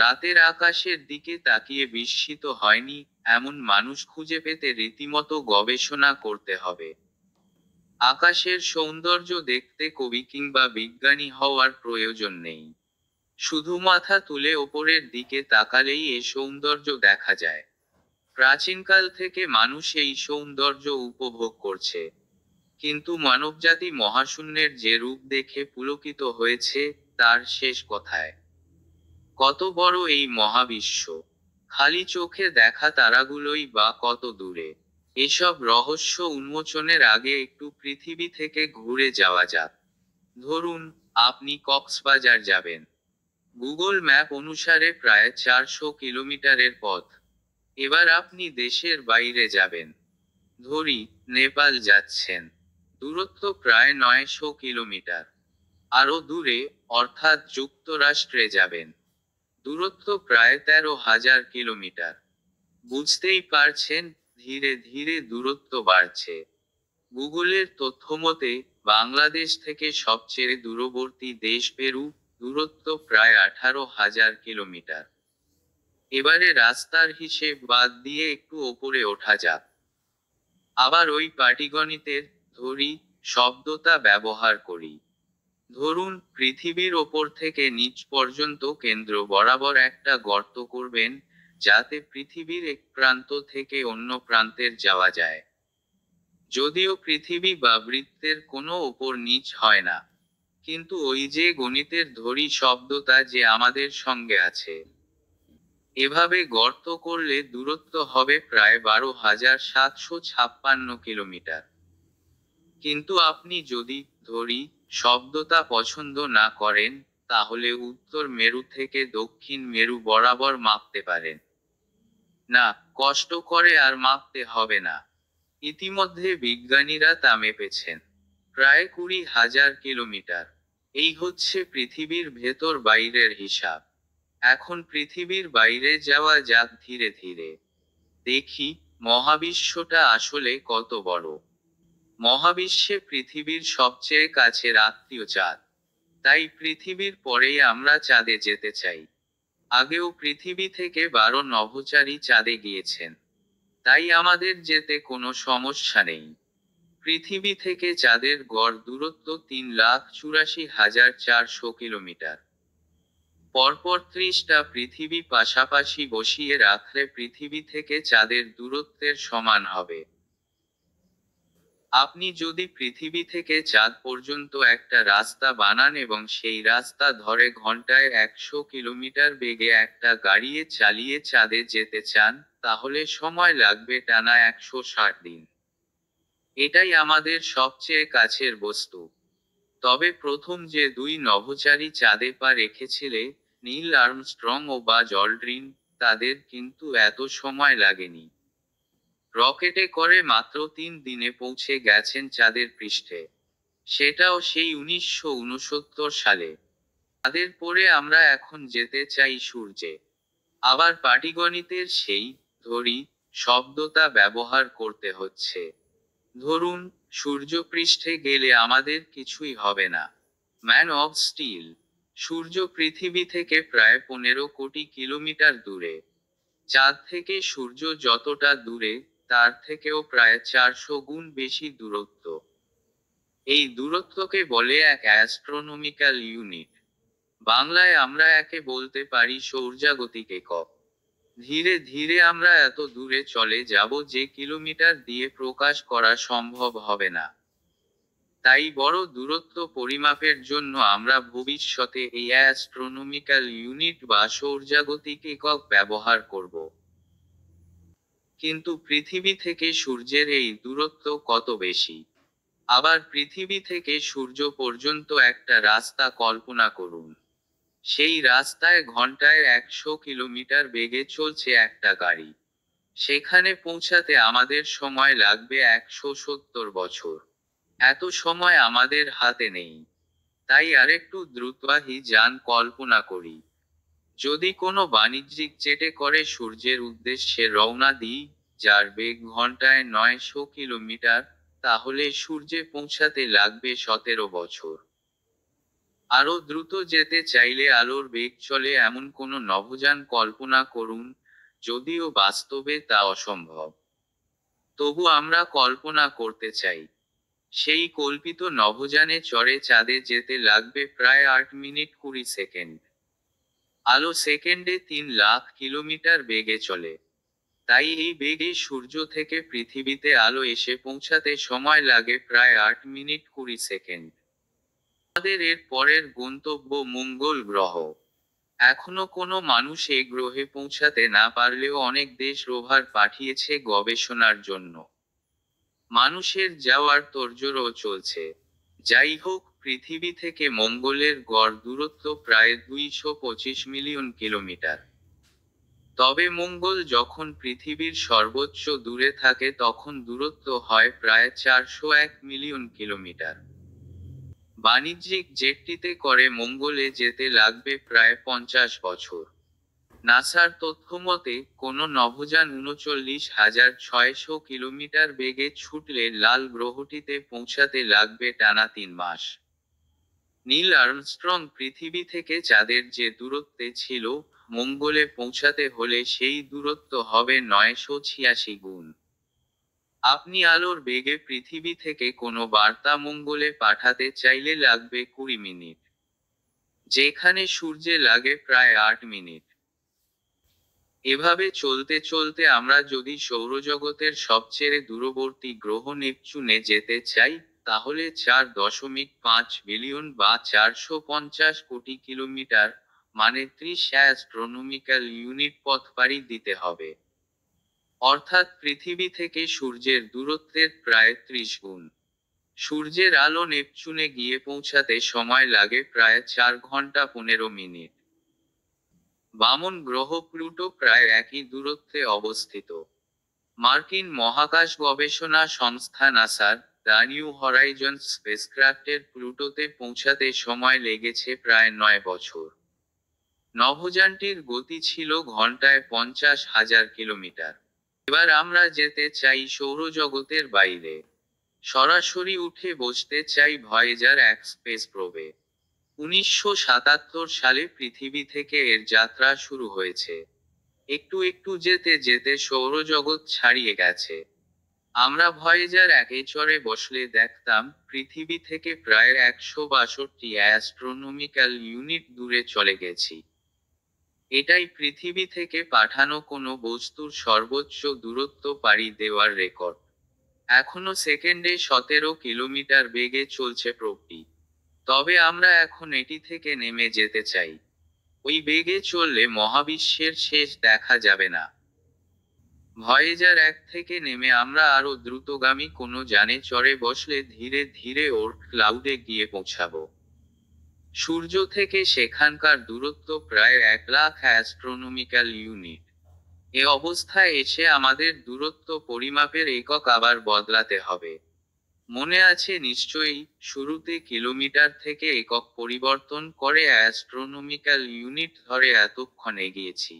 রাতের আকাশের দিকে তাকিয়ে বিস্মিত হয়নি, এমন মানুষ খুঁজে পেতে রীতিমতো গবেষণা করতে হবে। আকাশের সৌন্দর্য দেখতে কবি কিংবা বিজ্ঞানী হওয়ার প্রয়োজন নেই। শুধু মাথা তুলে ওপরের দিকে তাকালেই এ সৌন্দর্য দেখা যায়। প্রাচীনকাল থেকে মানুষ এই সৌন্দর্য উপভোগ করছে। কিন্তু মানবজাতি মহাশূন্যের যে রূপ দেখে পুলকিত হয়েছে, তার শেষ কোথায়? কত বড় এই মহাবিশ্ব! খালি চোখে দেখা তারাগুলোই বা কত দূরে? এসব রহস্য উন্মোচনের আগে একটু পৃথিবী থেকে ঘুরে যাওয়া যাক। ধরুন, আপনি কক্সবাজার যাবেন। গুগল ম্যাপ অনুসারে প্রায় 400 কিলোমিটারের পথ। এবার আপনি দেশের বাইরে যাবেন। ধরি, নেপাল যাচ্ছেন। দূরত্ব প্রায় 900 কিলোমিটার। আরও দূরে, অর্থাৎ যুক্তরাষ্ট্রে যাবেন। দূরত্ব প্রায় 13,000 কিলোমিটার। বুঝতেই পারছেন, ধীরে ধীরে দূরত্ব বাড়ছে। গুগলের তথ্যমতে, বাংলাদেশ থেকে সবচেয়ে দূরবর্তী দেশ পেরু, দূরত্ব প্রায় 18,000 কিলোমিটার। এবারে রাস্তার হিসেব বাদ দিয়ে একটু ওপরে ওঠা যাক। আবার ওই পাটিগণিতের ধরি শব্দটা ব্যবহার করি। ধরুন, পৃথিবীর ওপর থেকে নিচ পর্যন্ত কেন্দ্র বরাবর একটা গর্ত করবেন, যাতে পৃথিবীর এক প্রান্ত থেকে অন্য প্রান্তের যাওয়া যায়। যদিও পৃথিবী বা বৃত্তের কোনো ওপর নিচ হয় না, কিন্তু ওই যে গণিতের ধরি শব্দটা যে আমাদের সঙ্গে আছে। এভাবে গর্ত করলে দূরত্ব হবে প্রায় 12,756 কিলোমিটার। কিন্তু আপনি যদি ধরি শব্দটা পছন্দ না করেন, তাহলে উত্তর মেরু থেকে দক্ষিণ মেরু বরাবর মাপতে পারেন। না, কষ্ট করে আর মাপতে হবে না। ইতিমধ্যে বিজ্ঞানীরা তা মেপেছেন। প্রায় 20,000 কিলোমিটার। এই হচ্ছে পৃথিবীর ভেতর বাইরের হিসাব। এখন পৃথিবীর বাইরে যাওয়া যাক ধীরে ধীরে। দেখি, মহাবিশ্বটা আসলে কত বড়। মহাবিশ্বে পৃথিবীর সবচেয়ে কাছের আত্মীয় চাঁদ। তাই পৃথিবীর পরেই আমরা চাঁদে যেতে চাই। আগেও পৃথিবী থেকে 12 নভোচারী চাঁদে গিয়েছেন। তাই আমাদের যেতে কোনো সমস্যা নেই। পৃথিবী থেকে চাঁদের গড় দূরত্ব 3,84,400 কিলোমিটার। পরপর 30টা পৃথিবী পাশাপাশি বসিয়ে রাখলে পৃথিবী থেকে চাঁদের দূরত্বের সমান হবে। আপনি যদি পৃথিবী থেকে চাঁদ পর্যন্ত একটা রাস্তা বানান এবং সেই রাস্তা ধরে ঘন্টায় 100 কিলোমিটার বেগে একটা গাড়ি চালিয়ে চাঁদে যেতে চান, তাহলে সময় লাগবে টানা 160 দিন। এটাই আমাদের সবচেয়ে কাছের বস্তু। তবে প্রথম যে দুই নভোচারী চাঁদে পা রেখেছিলে, নীল আর্মস্ট্রং ও বাজ অল্ড্রিন, তাদের কিন্তু এত সময় লাগেনি। রকেটে করে মাত্র 3 দিনে পৌঁছে গেছেন চাঁদের পৃষ্ঠে। সেটাও সেই 1969 সালে। তাদের পরে আমরা এখন যেতে চাই সূর্যে। আবার পাটিগণিতের সেই ধরি শব্দটা ব্যবহার করতে হচ্ছে। ধরুন, সূর্যপৃষ্ঠে গেলে আমাদের কিছুই হবে না। Man of steel. সূর্য পৃথিবী থেকে প্রায় 15 কোটি কিলোমিটার দূরে। চাঁদ থেকে সূর্য যতটা দূরে, তার থেকেও প্রায় 400 গুণ বেশি দূরত্ব। এই দূরত্বকে বলে এক অ্যাস্ট্রোনমিক্যাল ইউনিট। বাংলায় আমরা একে বলতে পারি সৌরজাগতিক একক। ধীরে ধীরে আমরা এত দূরে চলে যাব যে কিলোমিটার দিয়ে প্রকাশ করা সম্ভব হবে না। তাই বড় দূরত্ব পরিমাপের জন্য আমরা ভবিষ্যতে এই অ্যাস্ট্রোনমিক্যাল ইউনিট বা সৌরজাগতিক একক ব্যবহার করব। কিন্তু পৃথিবী থেকে সূর্যের এই দূরত্ব কত বেশি? আবার পৃথিবী থেকে সূর্য পর্যন্ত একটা রাস্তা কল্পনা করুন। সেই রাস্তায় ঘন্টায় 100 কিলোমিটার বেগে চলছে একটা গাড়ি। সেখানে পৌঁছাতে আমাদের সময় লাগবে 170 বছর। এত সময় আমাদের হাতে নেই। তাই আরেকটু দ্রুতগামী যান কল্পনা করি। যদি কোনো বাণিজ্যিক জেটে করে সূর্যের উদ্দেশ্যে রওনা দিই, যার বেগ ঘন্টায় 900 কিলোমিটার, তাহলে সূর্যে পৌঁছাতে লাগবে 17 বছর। আরো দ্রুত যেতে চাইলে আলোর বেগ চলে এমন কোনো নভোযান কল্পনা করুন, যদিও বাস্তবে তা অসম্ভব। তবু আমরা কল্পনা করতে চাই। সেই কল্পিত নভোযানে চড়ে চাঁদে যেতে লাগবে প্রায় 8 মিনিট 20 সেকেন্ড। আলো সেকেন্ডে 3 লাখ কিলোমিটার বেগে চলে। তাই এই বেগে সূর্য থেকে পৃথিবীতে আলো এসে পৌঁছাতে সময় লাগে প্রায় 8 মিনিট 20 সেকেন্ড। আমাদের এর পরের গন্তব্য মঙ্গল গ্রহ। এখনো কোনো মানুষ এই গ্রহে পৌঁছাতে না পারলেও অনেক দেশ রোভার পাঠিয়েছে গবেষণার জন্য। মানুষের যাওয়ার তোড়জোড়ও চলছে। যাই হোক, পৃথিবী থেকে মঙ্গলের গড় দূরত্ব প্রায় 225 মিলিয়ন কিলোমিটার। তবে মঙ্গল যখন পৃথিবীর সর্বোচ্চ দূরে থাকে তখন দূরত্ব হয় প্রায় 401 মিলিয়ন কিলোমিটার। বাণিজ্যিক জেটটিতে করে মঙ্গলে যেতে লাগবে প্রায় 50 বছর। নাসার তথ্যমতে কোনো নভোযান 39,600 কিলোমিটার বেগে ছুটলে লাল গ্রহটিতে পৌঁছাতে লাগবে টানা 3 মাস। নীল আর্মস্ট্রং পৃথিবী থেকে চাঁদের যে দূরত্বে ছিল, মঙ্গলে পৌঁছাতে হলে সেই দূরত্ব হবে 986 গুণ। আপনি আলোর বেগে পৃথিবী থেকে কোনো বার্তা মঙ্গলে পাঠাতে চাইলে লাগবে 20 মিনিট, যেখানে সূর্যে লাগে প্রায় 8 মিনিট। এভাবে চলতে চলতে আমরা যদি সৌরজগতের সবচেয়ে দূরবর্তী গ্রহ নেপচুনে যেতে চাই, তাহলে 4.5 বিলিয়ন বা 450 কোটি কিলোমিটার, মানে 30 অ্যাস্ট্রোনমিক্যাল ইউনিট পথ পাড়ি দিতে হবে। অর্থাৎ পৃথিবী থেকে সূর্যের দূরত্বের প্রায় 30 গুণ। সূর্যের আলো নেপচুনে গিয়ে পৌঁছাতে সময় লাগে প্রায় 4 ঘন্টা 15 মিনিট। বামন গ্রহ প্লুটো প্রায় একই দূরত্বে অবস্থিত। মার্কিন মহাকাশ গবেষণা সংস্থা নাসার দ্য নিউ হরাইজনস স্পেসক্রাফটের প্লুটোতে পৌঁছাতে সময় লেগেছে প্রায় 9 বছর। নভোযানটির গতি ছিল ঘন্টায় 50,000 কিলোমিটার। এবার আমরা যেতে চাই সৌরজগতের বাইরে। সরাসরি উঠে বসতে চাই ভয়েজার 1 স্পেস প্রোবে। 1977 সালে পৃথিবী থেকে এর যাত্রা শুরু হয়েছে। একটু একটু যেতে যেতে সৌরজগৎ ছাড়িয়ে গেছে। আমরা ভয়েজার 1-এ চড়ে বসলে দেখতাম পৃথিবী থেকে প্রায় 162 অ্যাস্ট্রোনমিক্যাল ইউনিট দূরে চলে গেছি। এটাই পৃথিবী থেকে পাঠানো কোনো বস্তুর সর্বোচ্চ দূরত্ব পাড়ি দেওয়ার রেকর্ড। এখনো সেকেন্ডে 17 কিলোমিটার বেগে চলছে প্রোবটি। তবে আমরা এখন এটি থেকে নেমে যেতে চাই। ওই বেগে চললে মহাবিশ্বের শেষ দেখা যাবে না। ভয়েজার 1 থেকে নেমে আমরা আরো দ্রুতগামী কোনো যানে চড়ে বসলে ধীরে ধীরে ওর্ট ক্লাউডে গিয়ে পৌঁছাবো। সূর্য থেকে সেখানকার দূরত্ব প্রায় 1 লাখ অ্যাস্ট্রোনমিক্যাল ইউনিট। এ অবস্থায় এসে আমাদের দূরত্ব পরিমাপের একক আবার বদলাতে হবে। মনে আছে নিশ্চয়ই, শুরুতে কিলোমিটার থেকে একক পরিবর্তন করে অ্যাস্ট্রোনমিক্যাল ইউনিট ধরে এতক্ষণ এগিয়েছি।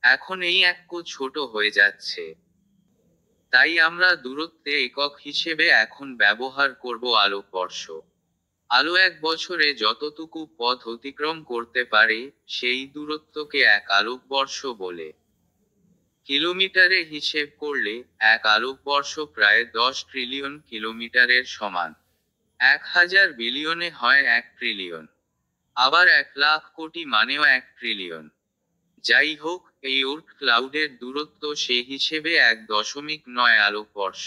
এখন এই এককও ছোট হয়ে যাচ্ছে। তাই আমরা দূরত্বে একক হিসেবে এখন ব্যবহার করব আলোকবর্ষ। আলো 1 বছরে যতটুকু পথ অতিক্রম করতে পারে, সেই দূরত্বকে 1 আলোকবর্ষ বলে। কিলোমিটারে হিসেব করলে 1 আলোকবর্ষ প্রায় 10 ট্রিলিয়ন কিলোমিটারের সমান। 1000 বিলিয়নে হয় 1 ট্রিলিয়ন। আবার 1 লাখ কোটি মানেও 1 ট্রিলিয়ন। যাই হোক, এই ওর্ট ক্লাউডের দূরত্ব সে হিসেবে 1.9 আলোকবর্ষ।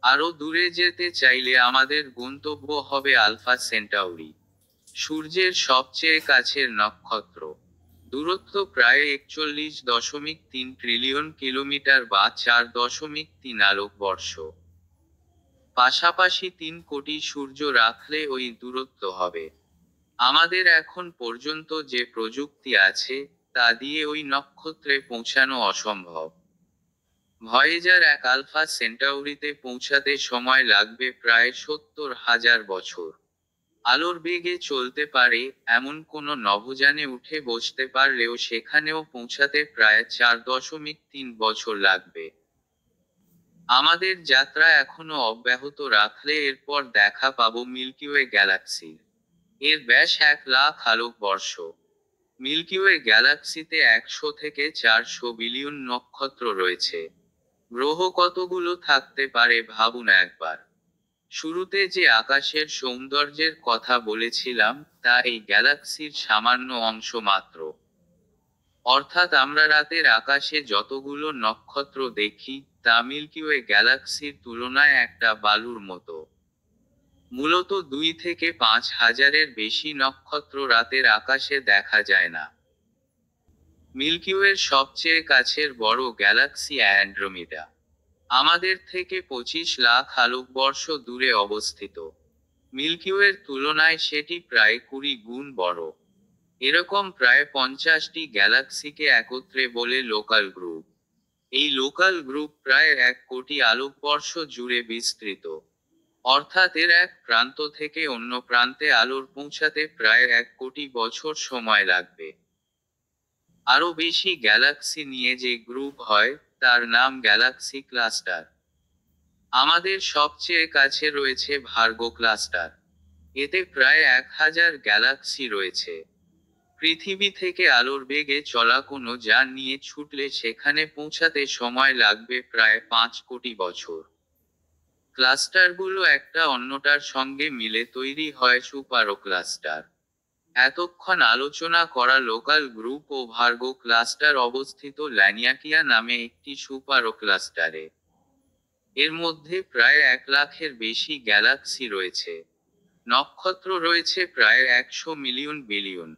আরো দূরে যেতে চাইলে আমাদের গন্তব্য হবে আলফা সেন্টাউরি, সূর্যের সবচেয়ে কাছের নক্ষত্র। দূরত্ব প্রায় 41.3 ট্রিলিয়ন কিলোমিটার বা 4.3 আলোকবর্ষ। পাশাপাশি 3 কোটি সূর্য রাখলে ওই দূরত্ব হবে। আমাদের এখন পর্যন্ত যে প্রযুক্তি আছে, তা দিয়ে ওই নক্ষত্রে পৌঁছানো অসম্ভব। ভয়েজার 1 আলফা সেন্টাউরিতে পৌঁছাতে সময় লাগবে প্রায় 70,000 বছর। আলোর বেগে চলতে পারে এমন কোনো নভোযানে উঠে বসতে পারলেও সেখানেও পৌঁছাতে প্রায় 4.3 বছর লাগবে। আমাদের যাত্রা এখনো অব্যাহত রাখলে এরপর দেখা পাবো মিল্কি ওয়ে গ্যালাক্সির এর ব্যাস 1,00,000 আলোকবর্ষ। মিল্কি ওয়ে গ্যালাক্সিতে 100 থেকে 400 বিলিয়ন নক্ষত্র রয়েছে। গ্রহ কতগুলো থাকতে পারে ভাবুন একবার। শুরুতে যে আকাশের সৌন্দর্যের কথা বলেছিলাম, তা এই গ্যালাক্সির সামান্য অংশ মাত্র। অর্থাৎ আমরা রাতের আকাশে যতগুলো নক্ষত্র দেখি, তা মিল্কি ওয়ে গ্যালাক্সির তুলনায় একটা বালুর মতো। মূলত 2 থেকে 5,000-এর বেশি নক্ষত্র রাতের আকাশে দেখা যায় না। মিল্কি ওয়ের সবচেয়ে কাছের বড় গ্যালাক্সি অ্যান্ড্রোমিডা। আমাদের থেকে 25 লাখ আলোকবর্ষ দূরে অবস্থিত। মিল্কি ওয়ের তুলনায় সেটি প্রায় 20 গুণ বড়। এরকম প্রায় 50টি গ্যালাক্সিকে একত্রে বলে লোকাল গ্রুপ। এই লোকাল গ্রুপ প্রায় 1 কোটি আলোকবর্ষ জুড়ে বিস্তৃত। অর্থাৎ এর এক প্রান্ত থেকে অন্য প্রান্তে আলোর পৌঁছাতে প্রায় 1 কোটি বছর সময় লাগবে। আরও বেশি গ্যালাক্সি নিয়ে যে গ্রুপ হয়, তার নাম গ্যালাক্সি ক্লাস্টার। আমাদের সবচেয়ে কাছে রয়েছে ভার্গো ক্লাস্টার। এতে প্রায় 1000 গ্যালাক্সি রয়েছে। পৃথিবী থেকে আলোর বেগে চলা কোনো যান নিয়ে ছুটলে সেখানে পৌঁছাতে সময় লাগবে প্রায় 5 কোটি বছর। ক্লাস্টারগুলো একটা অন্যটার সঙ্গে মিলে তৈরি হয় সুপারো ক্লাস্টার। এতক্ষণ আলোচনা করা লোকাল গ্রুপ ও ভার্গো ক্লাস্টার অবস্থিত ল্যানিয়াকিয়া নামে একটি সুপারো ক্লাস্টারে। এর মধ্যে প্রায় 1 লাখের বেশি গ্যালাক্সি রয়েছে। নক্ষত্র রয়েছে প্রায় 100 মিলিয়ন বিলিয়ন।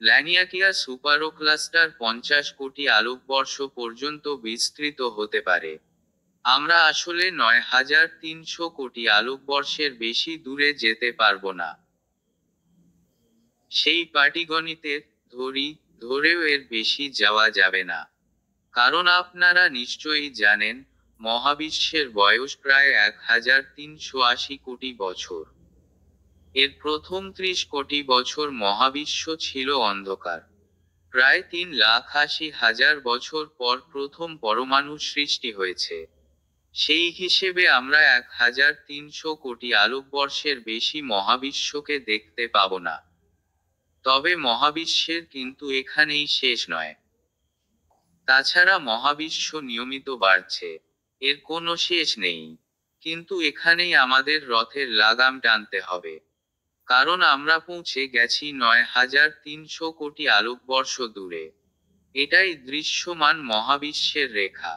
ল্যানিয়াকিয়া সুপারো ক্লাস্টার 50 কোটি আলোকবর্ষ পর্যন্ত বিস্তৃত হতে পারে। আমরা আসলে 9,300 কোটি আলোকবর্ষের বেশি দূরে যেতে পারব না। সেই পাটিগণিতের ধরেও এর বেশি যাওয়া যাবে না। কারণ আপনারা নিশ্চয়ই জানেন, মহাবিশ্বের বয়স প্রায় 1,380 কোটি বছর। এর প্রথম 30 কোটি বছর মহাবিশ্ব ছিল অন্ধকার। প্রায় 3,80,000 বছর পর প্রথম পরমাণু সৃষ্টি হয়েছে। সেই হিসেবে আমরা 1,300 কোটি আলোকবর্ষের বেশি মহাবিশ্বকে দেখতে পাব না। তবে মহাবিশ্বের কিন্তু এখানেই শেষ নয়। তাছাড়া মহাবিশ্ব নিয়মিত বাড়ছে। এর কোনো শেষ নেই। কিন্তু এখানেই আমাদের রথের লাগাম টানতে হবে। কারণ আমরা পৌঁছে গেছি 9,300 কোটি আলোকবর্ষ দূরে। এটাই দৃশ্যমান মহাবিশ্বের রেখা।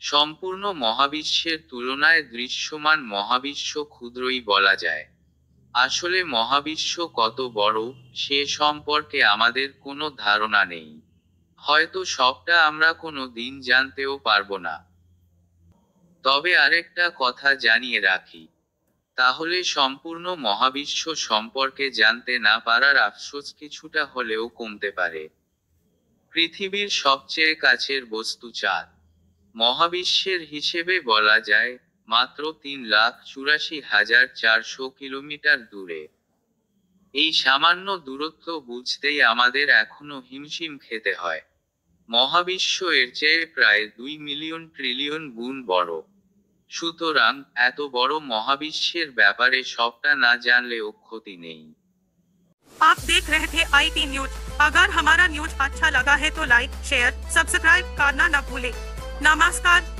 সম্পূর্ণ মহাবিশ্বের তুলনায় দৃশ্যমান মহাবিশ্ব ক্ষুদ্রই বলা যায়। আসলে মহাবিশ্ব কত বড়, সে সম্পর্কে আমাদের কোনো ধারণা নেই। হয়তো সবটা আমরা কোনো দিন জানতেও পারবো না। তবে আরেকটা কথা জানিয়ে রাখি। তাহলে সম্পূর্ণ মহাবিশ্ব সম্পর্কে জানতে না পারার আফসোস কিছুটা হলেও কমতে পারে। পৃথিবীর সবচেয়ে কাছের বস্তু চাঁদ। মহাবিশ্বের হিসেবে বলা যায়, মাত্র 3,84,400 কিলোমিটার দূরে। এই সামান্য দূরত্ব বুঝতেই আমাদের এখনো হিমশিম খেতে হয়। মহাবিশ্ব এর চেয়ে প্রায় 2 মিলিয়ন ট্রিলিয়ন গুণ বড়। সুতরাং এত বড় মহাবিশ্বের ব্যাপারে সবটা না জানলেও ক্ষতি নেই। आप देख रहे थे IT न्यूज। अगर हमारा न्यूज अच्छा लगा है तो लाइक, शेयर, सब्सक्राइब करना न भूलें। नमस्कार।